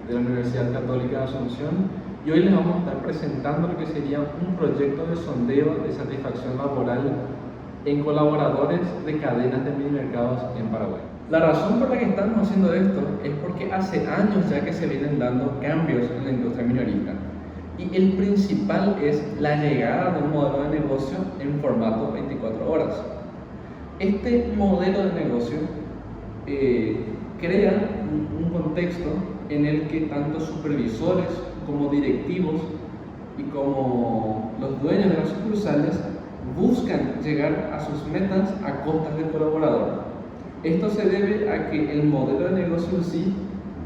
de la Universidad Católica de Asunción y hoy les vamos a estar presentando lo que sería un proyecto de sondeo de satisfacción laboral en colaboradores de cadenas de minimercados en Paraguay. La razón por la que estamos haciendo esto es porque hace años ya que se vienen dando cambios en la industria minorista y el principal es la llegada de un modelo de negocio en formato 24 horas. Este modelo de negocio crea un contexto en el que tanto supervisores como directivos y como los dueños de las sucursales buscan llegar a sus metas a costas del colaborador. Esto se debe a que el modelo de negocio en sí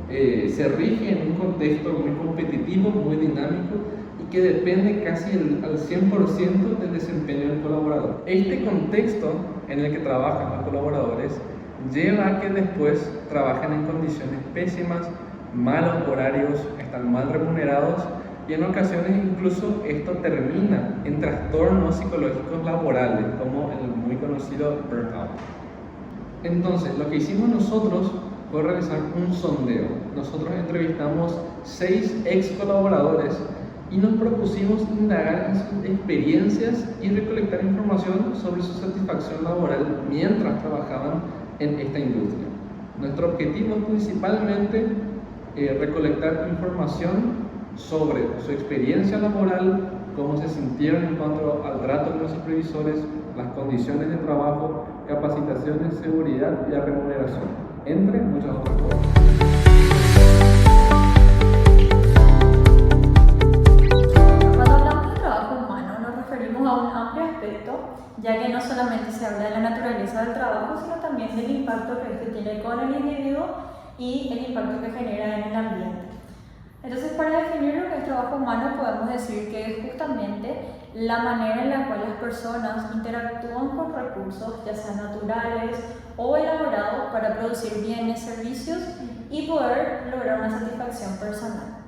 se rige en un contexto muy competitivo, muy dinámico y que depende casi al 100% del desempeño del colaborador. Este contexto en el que trabajan los colaboradores lleva a que después trabajen en condiciones pésimas, malos horarios, están mal remunerados y en ocasiones incluso esto termina en trastornos psicológicos laborales como el muy conocido burnout. Entonces, lo que hicimos nosotros fue realizar un sondeo. Nosotros entrevistamos 6 ex colaboradores y nos propusimos indagar en sus experiencias y recolectar información sobre su satisfacción laboral mientras trabajaban en esta industria. Nuestro objetivo es principalmente recolectar información sobre su experiencia laboral, cómo se sintieron en cuanto al trato con los supervisores, las condiciones de trabajo, capacitaciones, seguridad y la remuneración, entre muchas otras cosas. Cuando hablamos de trabajo humano nos referimos a un amplio aspecto, ya que no solamente se habla de la naturaleza del trabajo, sino también del impacto que este tiene con el individuo y el impacto que genera en el ambiente. Entonces, para definir lo que es trabajo humano, podemos decir que es justamente la manera en la cual las personas interactúan con recursos, ya sean naturales o elaborados, para producir bienes, servicios y poder lograr una satisfacción personal.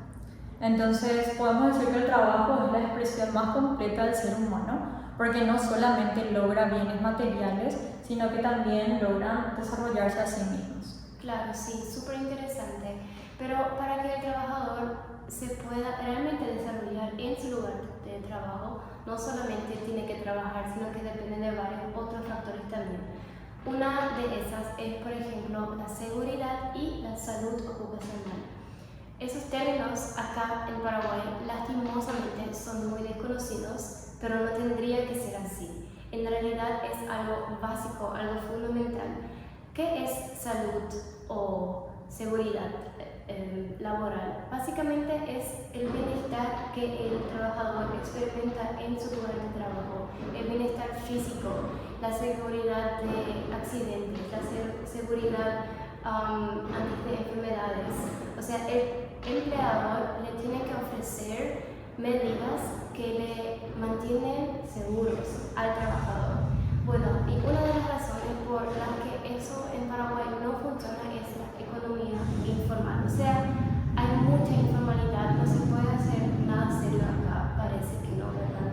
Entonces, podemos decir que el trabajo es la expresión más completa del ser humano, porque no solamente logra bienes materiales, sino que también logra desarrollarse a sí mismos. Claro, sí, súper interesante. Pero para que el trabajador se pueda realmente desarrollar en su lugar de trabajo, no solamente tiene que trabajar, sino que depende de varios otros factores también. Una de esas es, por ejemplo, la seguridad y la salud ocupacional. Esos términos acá en Paraguay lastimosamente son muy desconocidos, pero no tendría que ser así. En realidad es algo básico, algo fundamental. ¿Qué es salud o seguridad laboral? Básicamente es el bienestar que el trabajador experimenta en su lugar de trabajo, el bienestar físico, la seguridad de accidentes, la seguridad antes de enfermedades. O sea, el empleador le tiene que ofrecer medidas que le mantienen seguros al trabajador. Bueno, y una de las razones por las que eso en Paraguay no funciona es la economía informal. O sea, hay mucha informalidad, no se puede hacer nada serio acá, parece que no, ¿verdad?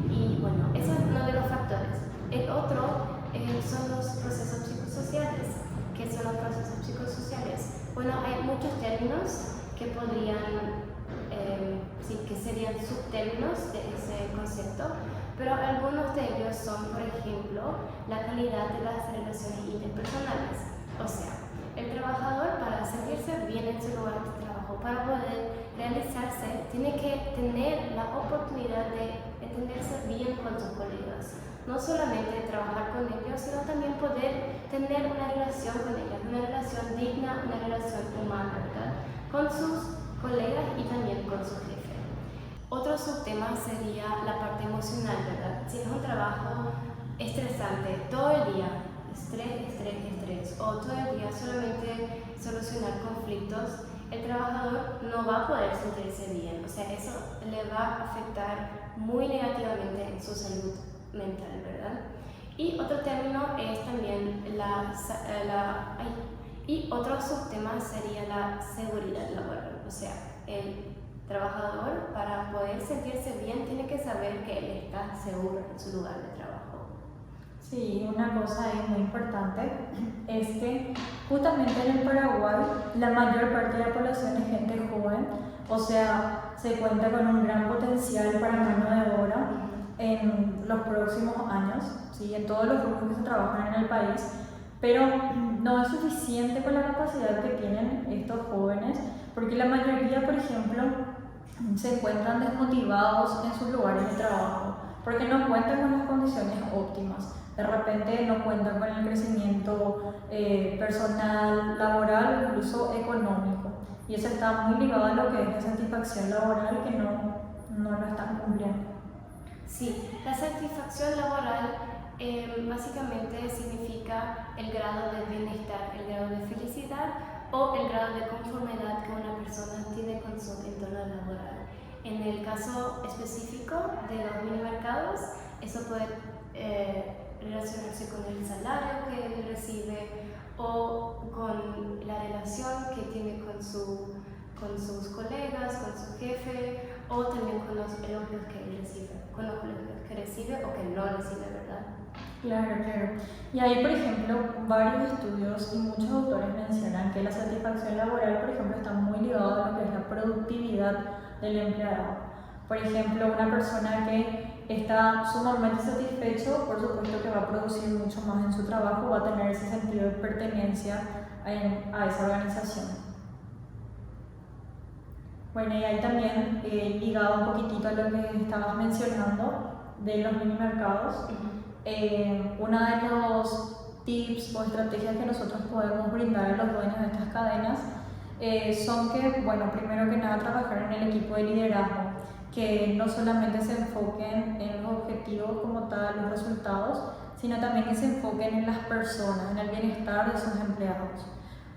Y bueno, eso es uno de los factores. El otro son los procesos psicosociales. ¿Qué son los procesos psicosociales? Bueno, hay muchos términos que podrían, que serían subtérminos de ese concepto, pero algunos de ellos son, por ejemplo, la calidad de las relaciones interpersonales. O sea, el trabajador, para sentirse bien en su lugar de trabajo, para poder realizarse, tiene que tener la oportunidad de entenderse bien con sus colegas. No solamente trabajar con ellos, sino también poder tener una relación con ellos, una relación digna, una relación humana, ¿verdad? Con sus colegas y también con su jefe. Otro subtema sería la parte emocional, ¿verdad? Si es un trabajo estresante todo el día, estrés, o todo el día solamente solucionar conflictos, el trabajador no va a poder sentirse bien. O sea, eso le va a afectar muy negativamente en su salud mental, ¿verdad? Y otro término es también y otro subtema sería la seguridad laboral. O sea, el trabajador, para poder sentirse bien, tiene que saber que él está seguro en su lugar de trabajo. Sí, una cosa ahí muy importante es que justamente en el Paraguay la mayor parte de la población es gente joven, o sea, se cuenta con un gran potencial para mano de obra en los próximos años, ¿sí? En todos los grupos que se trabajan en el país, pero no es suficiente con la capacidad que tienen estos jóvenes, porque la mayoría, por ejemplo, se encuentran desmotivados en sus lugares de trabajo, porque no cuentan con las condiciones óptimas. De repente no cuentan con el crecimiento personal, laboral o incluso económico. Y eso está muy ligado a lo que es la satisfacción laboral que no lo están cumpliendo. Sí, la satisfacción laboral básicamente significa el grado de bienestar, el grado de felicidad o el grado de conformidad que una persona tiene con su entorno laboral. En el caso específico de los minimercados, eso puede relacionarse con el salario que él recibe o con la relación que tiene con sus colegas, con su jefe o también con los elogios que él recibe, con los elogios que recibe o que no recibe, ¿verdad? Claro, claro. Y ahí, por ejemplo, varios estudios y muchos autores mencionan que la satisfacción laboral, por ejemplo, está muy ligada a lo que es la productividad del empleado. Por ejemplo, una persona que está sumamente satisfecho, por supuesto que va a producir mucho más en su trabajo, va a tener ese sentido de pertenencia a esa organización. Bueno, y ahí también ligado un poquitito a lo que estabas mencionando de los minimercados, uno de los tips o estrategias que nosotros podemos brindar a los dueños de estas cadenas son que, bueno, primero que nada trabajar en el equipo de liderazgo, que no solamente se enfoquen en los objetivos como tal, los resultados, sino también que se enfoquen en las personas, en el bienestar de sus empleados.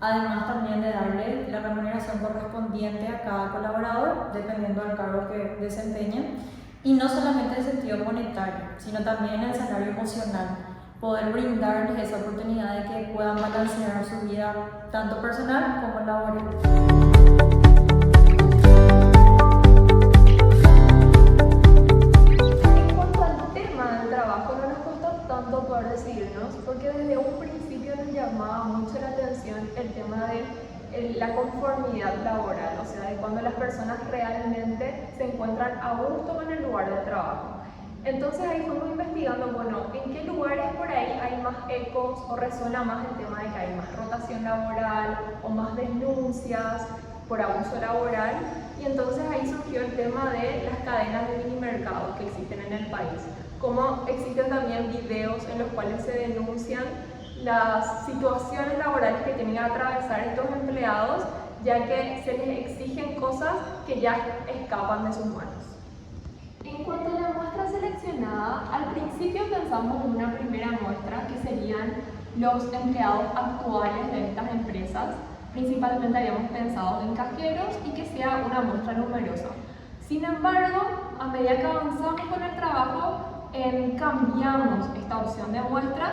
Además también de darle la remuneración correspondiente a cada colaborador, dependiendo del cargo que desempeñen, y no solamente en el sentido monetario, sino también en el salario emocional, poder brindarles esa oportunidad de que puedan balancear su vida tanto personal como laboral. Poder decidirnos, porque desde un principio nos llamaba mucho la atención el tema de la conformidad laboral, o sea, de cuando las personas realmente se encuentran a gusto en el lugar de trabajo. Entonces ahí fuimos investigando, bueno, en qué lugares por ahí hay más ecos o resuena más el tema de que hay más rotación laboral o más denuncias por abuso laboral, y entonces ahí surgió el tema de las cadenas de minimercados que existen en el país. Como existen también videos en los cuales se denuncian las situaciones laborales que tienen que atravesar estos empleados, ya que se les exigen cosas que ya escapan de sus manos. En cuanto a la muestra seleccionada, al principio pensamos en una primera muestra que serían los empleados actuales de estas empresas. Principalmente habíamos pensado en cajeros y que sea una muestra numerosa. Sin embargo, a medida que avanzamos con el trabajo, cambiamos esta opción de muestra,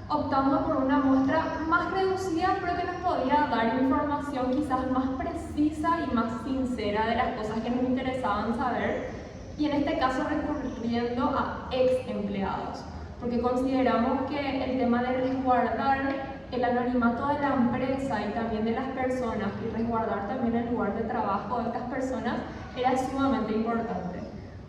optando por una muestra más reducida, pero que nos podía dar información quizás más precisa y más sincera de las cosas que nos interesaban saber, y en este caso recurriendo a ex empleados, porque consideramos que el tema de resguardar el anonimato de la empresa y también de las personas y resguardar también el lugar de trabajo de estas personas era sumamente importante.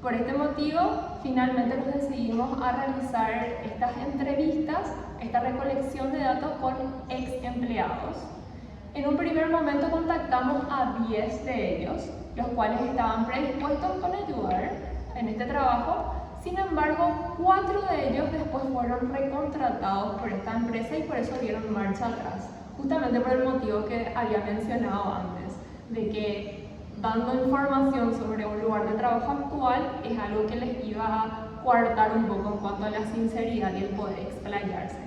Por este motivo, finalmente nos decidimos a realizar estas entrevistas, esta recolección de datos con ex empleados. En un primer momento contactamos a 10 de ellos, los cuales estaban predispuestos con ayudar en este trabajo. Sin embargo, 4 de ellos después fueron recontratados por esta empresa y por eso dieron marcha atrás, justamente por el motivo que había mencionado antes, de que dando información sobre un lugar de trabajo actual es algo que les iba a coartar un poco en cuanto a la sinceridad y el poder explayarse.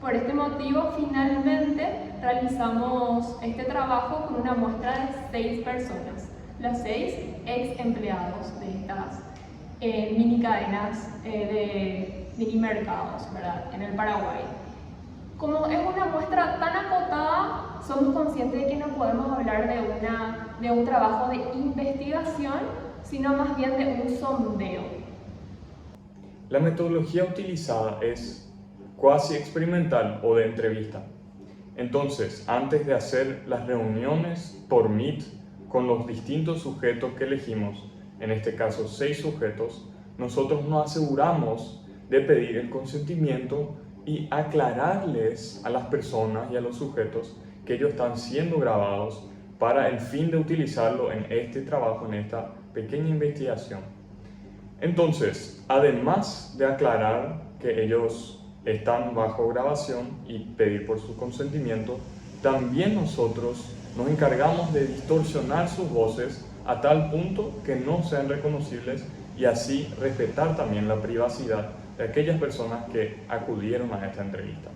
Por este motivo, finalmente realizamos este trabajo con una muestra de 6 personas, los 6 ex empleados de estas mini cadenas de mini mercados, ¿verdad?, en el Paraguay. Como es una muestra tan acotada, somos conscientes de que no podemos hablar de un trabajo de investigación, sino más bien de un sondeo. La metodología utilizada es cuasi experimental o de entrevista. Entonces, antes de hacer las reuniones por Meet con los distintos sujetos que elegimos, en este caso 6 sujetos, nosotros nos aseguramos de pedir el consentimiento y aclararles a las personas y a los sujetos que ellos están siendo grabados para el fin de utilizarlo en este trabajo, en esta pequeña investigación. Entonces, además de aclarar que ellos están bajo grabación y pedir por su consentimiento, también nosotros nos encargamos de distorsionar sus voces a tal punto que no sean reconocibles y así respetar también la privacidad de aquellas personas que acudieron a esta entrevista.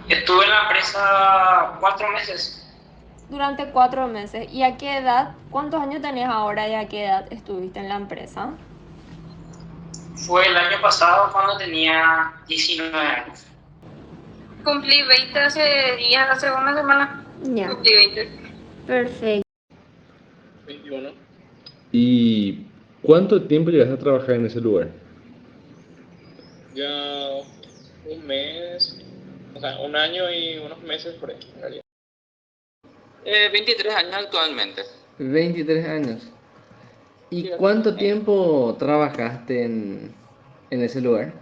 Estuve en la empresa 4 meses. Durante 4 meses. ¿Y a qué edad? ¿Cuántos años tenés ahora y a qué edad estuviste en la empresa? Fue el año pasado cuando tenía 19 años. Cumplí 20 hace días, la segunda semana. Ya. Cumplí 20. Perfecto. 21. ¿Y cuánto tiempo llegaste a trabajar en ese lugar? Ya un mes, o sea, un año y unos meses por ahí, en realidad. 23 años actualmente. 23 años. ¿Y Sí, cuánto tiempo trabajaste en ese lugar?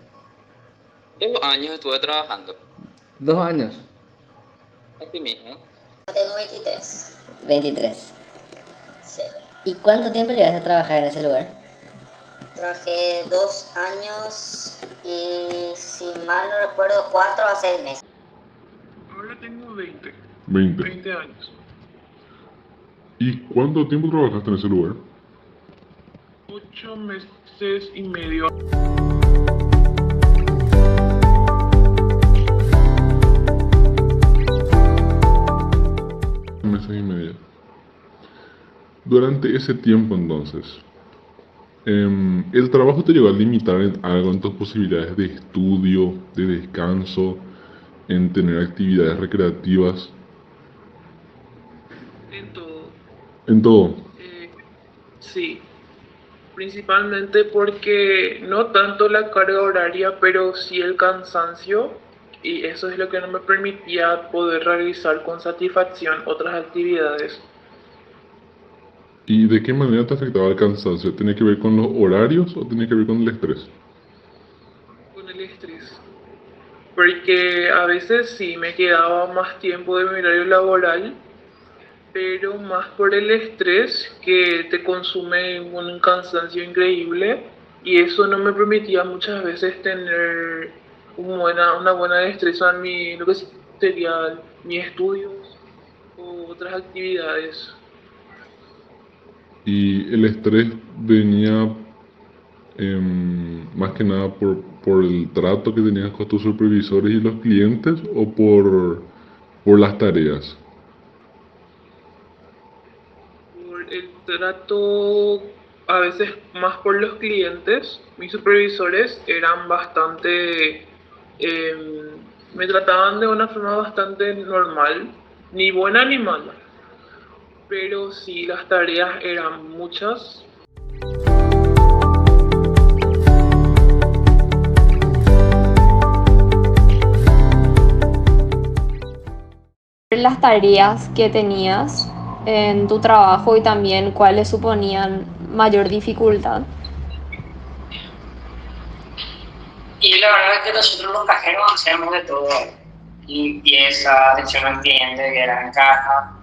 2 años estuve trabajando. 2 años. Así mismo. Tengo 23. 23. Sí. ¿Y cuánto tiempo llegaste a trabajar en ese lugar? Trabajé 2 años y, si mal no recuerdo, 4 a 6 meses. Ahora tengo 20 20. años. ¿Y cuánto tiempo trabajaste en ese lugar? 8 meses y medio. Meses y medio. Durante ese tiempo entonces, ¿el trabajo te llegó a limitar en algo en tus posibilidades de estudio, de descanso, en tener actividades recreativas? En todo. En todo. Sí. Principalmente porque no tanto la carga horaria, pero sí el cansancio, y eso es lo que no me permitía poder realizar con satisfacción otras actividades. ¿Y de qué manera te afectaba el cansancio? ¿Tenía que ver con los horarios o tenía que ver con el estrés? Con el estrés. Porque a veces sí me quedaba más tiempo de mi horario laboral, pero más por el estrés que te consume un cansancio increíble, y eso no me permitía muchas veces tener una buena destreza en lo que sería mis estudios o otras actividades. ¿Y el estrés venía más que nada por el trato que tenías con tus supervisores y los clientes o por las tareas? Por el trato, a veces más por los clientes. Mis supervisores eran bastante, me trataban de una forma bastante normal, ni buena ni mala, pero sí las tareas eran muchas. Las tareas que tenías en tu trabajo y también cuáles suponían mayor dificultad. Y la verdad es que nosotros los cajeros hacemos de todo. Limpieza, atención al cliente, que era en caja,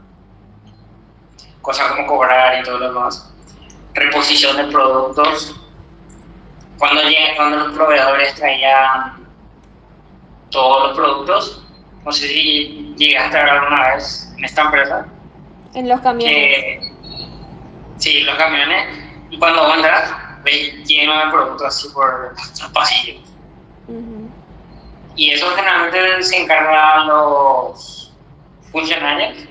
cosas como cobrar y todo lo demás. Reposición de productos. Cuando los proveedores traían todos los productos, no sé si llegaste a ver alguna vez en esta empresa. En los camiones. Sí, los camiones. Y cuando vos entras, ves lleno de productos así por los pasillos. Uh-huh. Y eso generalmente se encargan los funcionarios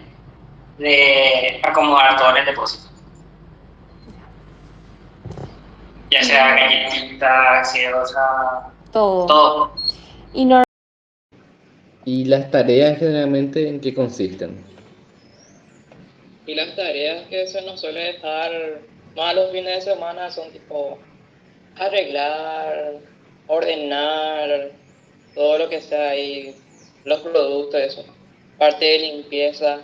de acomodar todo en el depósito. Ya sea galletita, gaseosa, Todo. todo. Y ¿Y las tareas generalmente en qué consisten? Y las tareas que se nos suele dejar más los fines de semana son tipo arreglar, ordenar, todo lo que sea ahí, los productos, eso. Parte de limpieza.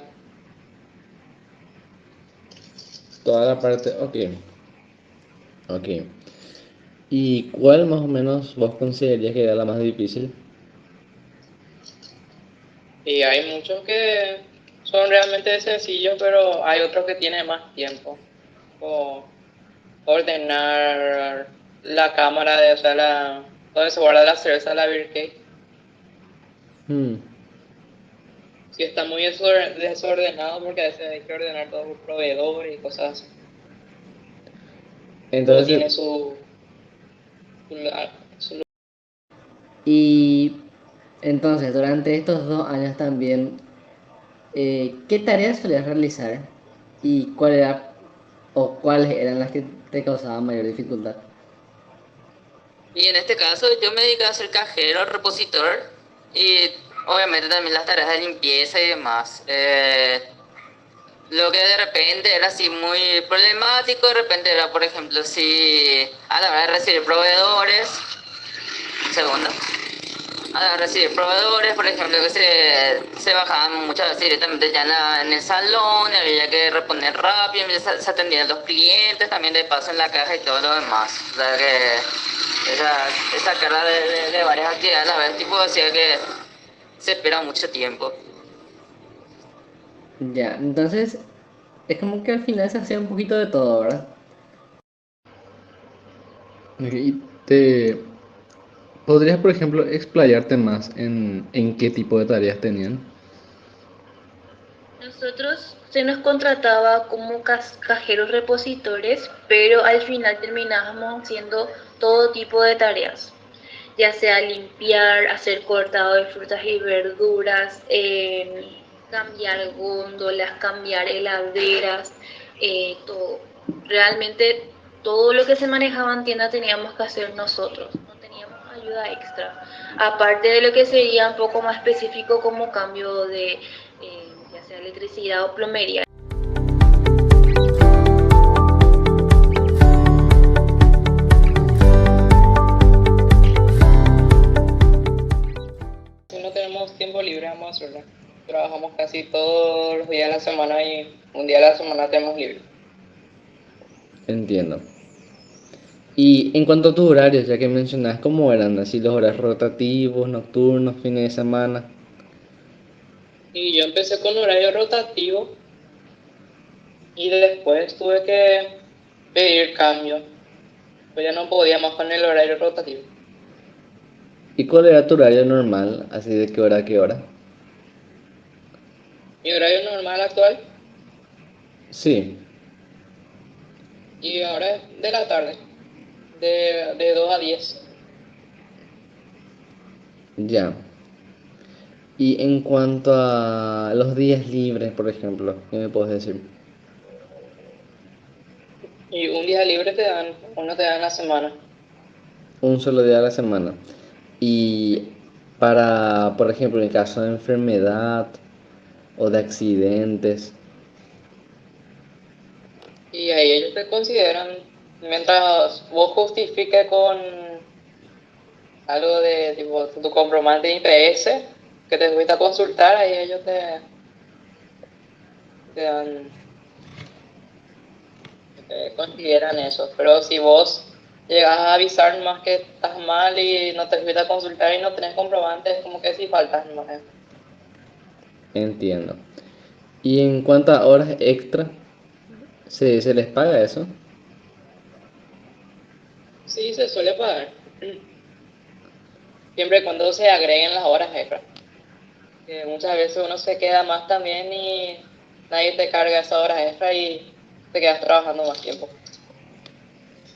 Toda la parte, ok, ok. ¿Y cuál más o menos vos considerarías que era la más difícil? Y hay muchos que son realmente sencillos, pero hay otros que tienen más tiempo. O ordenar la cámara de, o sea, donde se guarda la cerveza, la beer cake. Hmm, Si está muy desordenado, porque a veces hay que ordenar todos los proveedores y cosas así. Todo tiene Entonces, su Y entonces, durante estos 2 años también, ¿qué tareas solías realizar y cuál era o cuáles eran las que te causaban mayor dificultad? Y en este caso yo me dediqué a ser cajero, repositor y obviamente también las tareas de limpieza y demás. Lo que de repente era así muy problemático, de repente era, por ejemplo, si a la hora de recibir proveedores, segundo, a la hora de recibir proveedores, por ejemplo, que se bajaban muchas veces directamente ya en el salón, y había que reponer rápido, se atendían los clientes, también de paso en la caja y todo lo demás. O sea que esa carga de varias actividades a la vez, tipo, hacía que se espera mucho tiempo. Ya, entonces es como que al final se hacía un poquito de todo, ¿verdad? ok, ¿y te podrías, por ejemplo, explayarte más en qué tipo de tareas tenían? Nosotros se nos contrataba como cajeros repositores, pero al final terminábamos haciendo todo tipo de tareas, ya sea limpiar, hacer cortado de frutas y verduras, cambiar góndolas, cambiar heladeras, todo. Realmente todo lo que se manejaba en tienda teníamos que hacer nosotros, no teníamos ayuda extra. Aparte de lo que sería un poco más específico como cambio de ya sea electricidad o plomería. Si no tenemos tiempo libre, vamos a hacerlo. Trabajamos casi todos los días de la semana y un día a la semana tenemos libre. Entiendo. Y en cuanto a tus horarios, ya que mencionas, ¿cómo eran así los horarios rotativos, nocturnos, fines de semana? Y yo empecé con horario rotativo y después tuve que pedir cambio. Pues ya no podía más con el horario rotativo. ¿Y cuál era tu horario normal? Así de qué hora a qué hora. Mi horario normal actual Sí, y ahora es de la tarde, de 2 a 10. ya. Y en cuanto a los días libres, por ejemplo, ¿qué me puedes decir? Y un día libre uno te dan en la semana. Un solo día a la semana. Y para, por ejemplo, en caso de enfermedad o de accidentes, Y ahí ellos te consideran, mientras vos justifiques con algo de tipo tu comprobante de IPS, que te fuiste a consultar, ahí ellos te dan, te consideran eso. Pero si vos llegas a avisar más que estás mal y no te fuiste a consultar y no tenés comprobante, es como que si faltas nomás. entiendo. Y en cuanto a horas extra, ¿se les paga eso? Sí, se suele pagar. Siempre y cuando se agreguen las horas extra. Que muchas veces uno se queda más también y nadie te carga esas horas extra y te quedas trabajando más tiempo.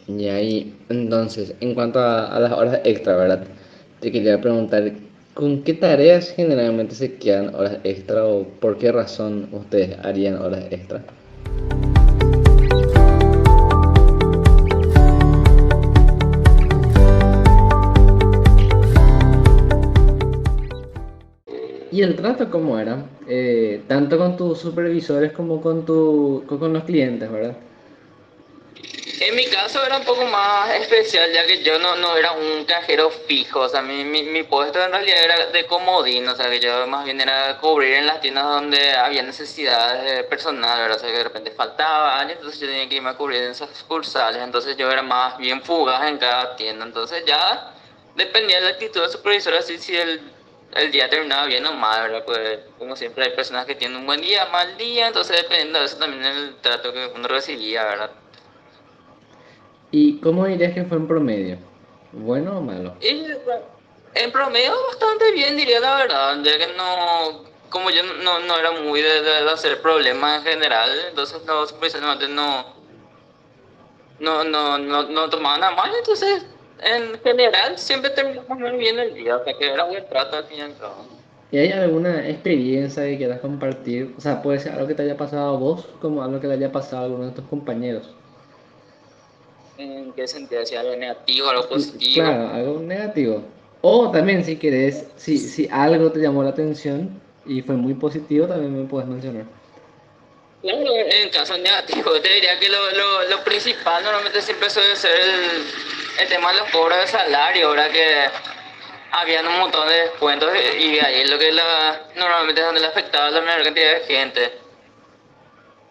Y ahí, entonces, en cuanto a las horas extra, ¿verdad? Te quería preguntar, ¿con qué tareas generalmente se quedan horas extra o por qué razón ustedes harían horas extra? ¿Y el trato cómo era? Tanto con tus supervisores como con los clientes, ¿verdad? En mi caso era un poco más especial, ya que yo no era un cajero fijo, o sea, mi puesto en realidad era de comodín, o sea, que yo más bien era cubrir en las tiendas donde había necesidades de personal, ¿verdad? O sea, que de repente faltaban, entonces yo tenía que irme a cubrir en esas sucursales, entonces yo era más bien fugaz en cada tienda, entonces ya dependía de la actitud del supervisor, así si el día terminaba bien o mal, ¿verdad? Pues como siempre hay personas que tienen un buen día, mal día, entonces dependiendo de eso también el trato que uno recibía, ¿verdad? ¿Y cómo dirías que fue en promedio? ¿Bueno o malo? Y en promedio bastante bien, diría la verdad, ya que no, como yo no era muy de hacer problemas en general, entonces los supervisantes no tomaban nada mal, entonces en general siempre terminamos muy bien el día, o sea que era buen trato al fin y al cabo. ¿Y hay alguna experiencia que quieras compartir? O sea, puede ser algo que te haya pasado a vos, como algo que le haya pasado a alguno de tus compañeros. ¿En qué sentido? ¿Si algo negativo, algo positivo? Claro, algo negativo. O también, si querés, si algo te llamó la atención y fue muy positivo, también me puedes mencionar. Claro, en caso negativo, te diría que lo principal normalmente siempre suele ser el tema de los cobros de salario, ahora que habían un montón de descuentos y ahí es lo que normalmente es donde le afectaba a la menor cantidad de gente.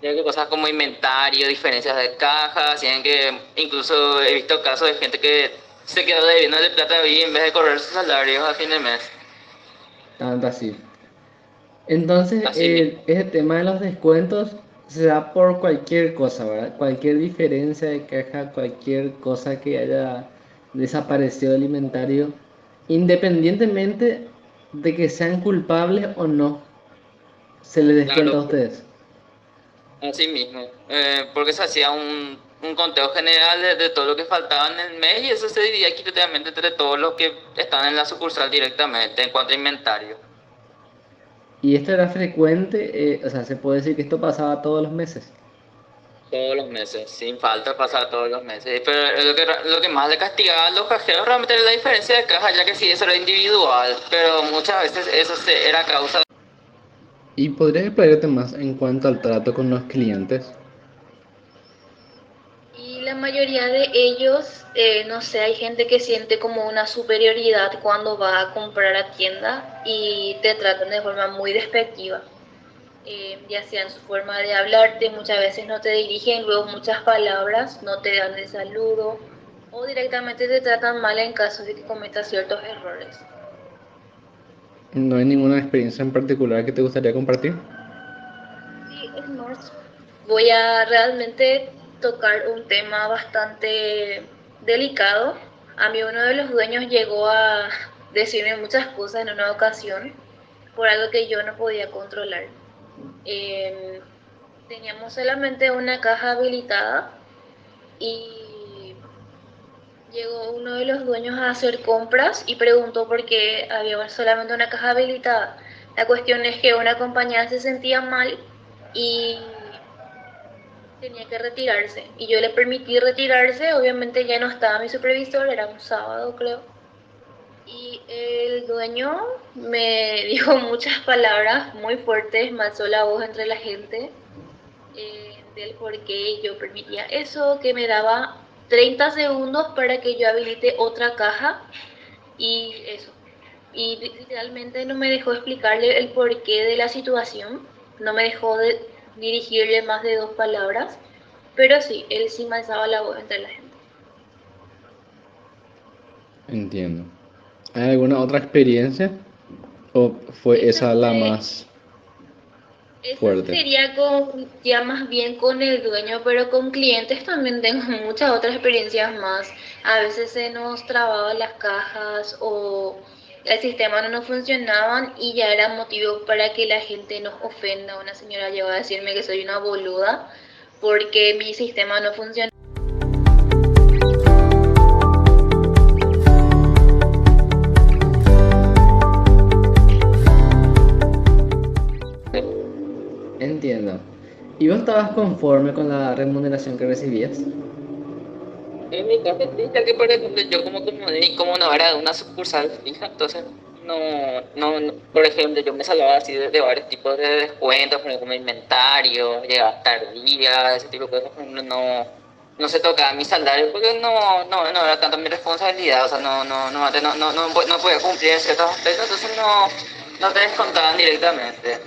Ya que cosas como inventario, diferencias de caja, hacían que incluso he visto casos de gente que se quedó debiendo de plata ahí en vez de cobrar sus salarios a fin de mes. Tanto así. Entonces, Así mismo. ese tema de los descuentos se da por cualquier cosa, ¿verdad? Cualquier diferencia de caja, cualquier cosa que haya desaparecido del inventario, independientemente de que sean culpables o no, se les descuenta a Claro, ustedes. así mismo. Porque se hacía un conteo general de todo lo que faltaba en el mes y eso se dividía equitativamente entre todos los que están en la sucursal directamente en cuanto a inventario. Y esto era frecuente, o sea, se puede decir que esto pasaba todos los meses. Todos los meses, sin falta pasaba todos los meses. Pero lo que más le castigaba a los cajeros realmente era la diferencia de caja, ya que sí, eso era individual, pero muchas veces eso era causa. ¿Y podrías explayarte más en cuanto al trato con los clientes? Y la mayoría de ellos, no sé, hay gente que siente como una superioridad cuando va a comprar a tienda y te tratan de forma muy despectiva. Ya sea en su forma de hablarte, muchas veces no te dirigen luego muchas palabras, no te dan el saludo o directamente te tratan mal en caso de que cometas ciertos errores. ¿No hay ninguna experiencia en particular que te gustaría compartir? Sí, es más, voy a realmente tocar un tema bastante delicado. A mí uno de los dueños llegó a decirme muchas cosas en una ocasión por algo que yo no podía controlar. Teníamos solamente una caja habilitada y llegó uno de los dueños a hacer compras y preguntó por qué había solamente una caja habilitada. La cuestión es que una compañera se sentía mal y tenía que retirarse. Y yo le permití retirarse, obviamente ya no estaba mi supervisor, era un sábado creo. Y el dueño me dijo muchas palabras muy fuertes, me alzó la voz entre la gente del por qué yo permitía eso, que me daba 30 segundos para que yo habilite otra caja y eso. Y literalmente no me dejó explicarle el porqué de la situación, no me dejó dirigirle más de 2 palabras, pero sí, él sí me alzaba la voz entre la gente. Entiendo. ¿Hay alguna otra experiencia? ¿O fue esa la fue- más Eso fuerte? sería ya más bien con el dueño, pero con clientes también tengo muchas otras experiencias más. A veces se nos trababan las cajas o el sistema no nos funcionaban y ya era motivo para que la gente nos ofenda. Una señora llegó a decirme que soy una boluda porque mi sistema no funciona. Entiendo. ¿Y vos estabas conforme con la remuneración que recibías? En mi caso sí, ya que por ejemplo yo como no era de una sucursal fija, entonces Por ejemplo, yo me salvaba así de varios tipos de descuentos, por ejemplo, como inventario, llegaba tardía, ese tipo de cosas, por ejemplo, no se tocaba mi salario porque no era tanto mi responsabilidad, o sea, no podía cumplir ciertos aspectos, entonces no te descontaban directamente.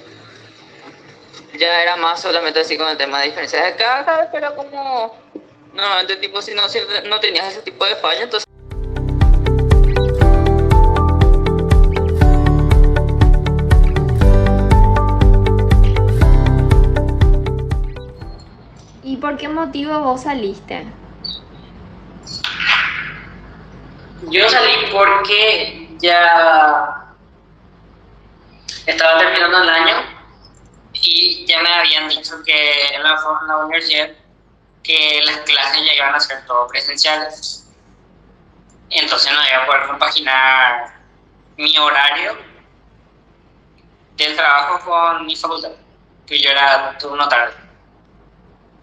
Ya era más solamente así con el tema de diferencias de carga, pero como normalmente tipo si no tenías ese tipo de falla, entonces... ¿Y por qué motivo vos saliste? Yo salí porque ya estaba terminando el año y ya me habían dicho que en la universidad que las clases ya iban a ser todo presenciales. Entonces no iba a poder compaginar mi horario del trabajo con mi facultad, que yo era turno tarde.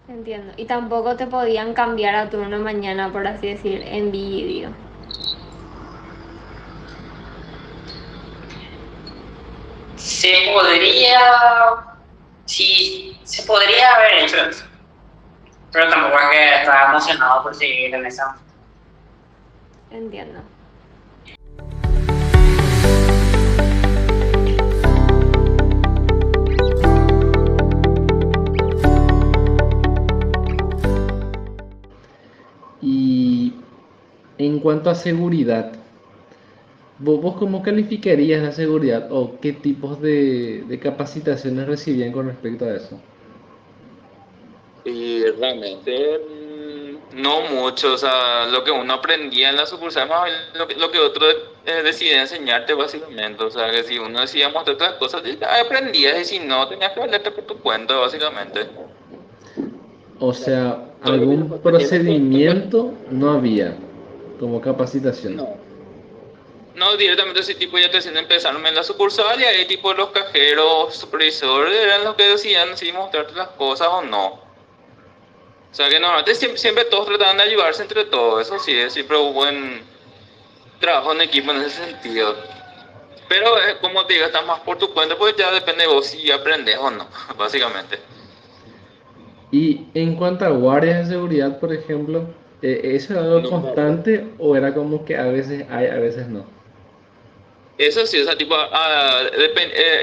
Entiendo. Y tampoco te podían cambiar a turno mañana, por así decir, en vídeo. Se podría haber hecho eso, pero tampoco es que estaba emocionado por seguir en esa. Entiendo. Y en cuanto a seguridad, ¿vos cómo calificarías la seguridad o qué tipos de capacitaciones recibían con respecto a eso? Y realmente no mucho, o sea, lo que uno aprendía en la sucursal, más bien lo que otro decidía enseñarte básicamente, o sea, que si uno decía mostrar otras cosas, ya aprendías y si no, tenías que valerte por tu cuenta, básicamente. O sea, algún procedimiento no había como capacitación. No, directamente ese tipo ya te decían empezaron en la sucursal y ahí tipo los cajeros, supervisores eran los que decían si mostrarte las cosas o no. O sea que normalmente siempre todos trataban de ayudarse entre todos, eso sí, siempre hubo buen trabajo en equipo en ese sentido. Pero como te digo, estás más por tu cuenta, pues ya depende de vos si aprendes o no, básicamente. Y en cuanto a guardias de seguridad, por ejemplo, ¿eso era algo constante o era como que a veces hay, a veces no? Eso sí, o sea, tipo,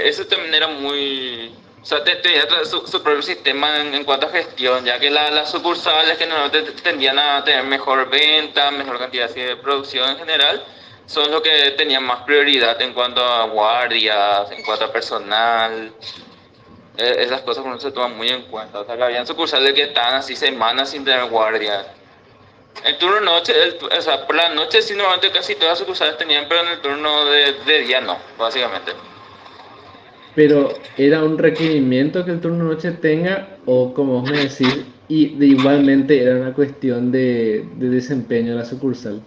eso también era muy... O sea, tenía su propio sistema en cuanto a gestión, ya que las sucursales que normalmente tendían a tener mejor venta, mejor cantidad así de producción en general, son los que tenían más prioridad en cuanto a guardias, en cuanto a personal. Esas cosas no se toman muy en cuenta. O sea, que habían sucursales que estaban así semanas sin tener guardia. El turno noche, o sea, por la noche sí normalmente casi todas las sucursales tenían, pero en el turno de día no, básicamente. Pero ¿era un requerimiento que el turno noche tenga o como vos me decís, y de igualmente era una cuestión de desempeño de la sucursal?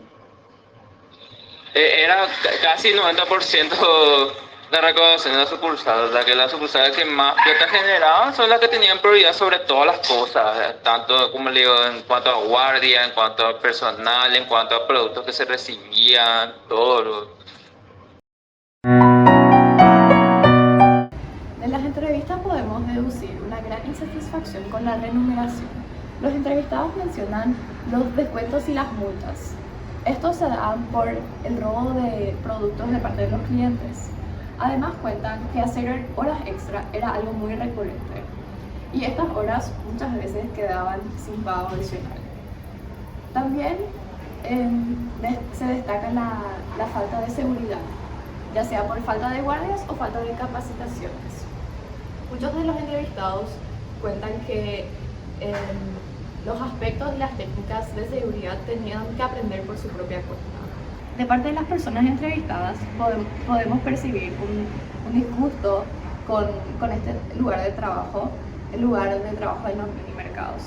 Era casi 90% de recaudación de la sucursal, o sea que las sucursales que más plata generaban son las que tenían prioridad sobre todas las cosas, tanto como le digo, en cuanto a guardia, en cuanto a personal, en cuanto a productos que se recibían, todo. De las entrevistas podemos deducir una gran insatisfacción con la remuneración. Los entrevistados mencionan los descuentos y las multas. Estos se dan por el robo de productos de parte de los clientes. Además cuentan que hacer horas extra era algo muy recurrente y estas horas muchas veces quedaban sin pago adicional. También se destaca la falta de seguridad, ya sea por falta de guardias o falta de capacitaciones. Muchos de los entrevistados cuentan que los aspectos y las técnicas de seguridad tenían que aprender por su propia cuenta. De parte de las personas entrevistadas podemos percibir un disgusto con este lugar de trabajo, el lugar de trabajo de los minimercados.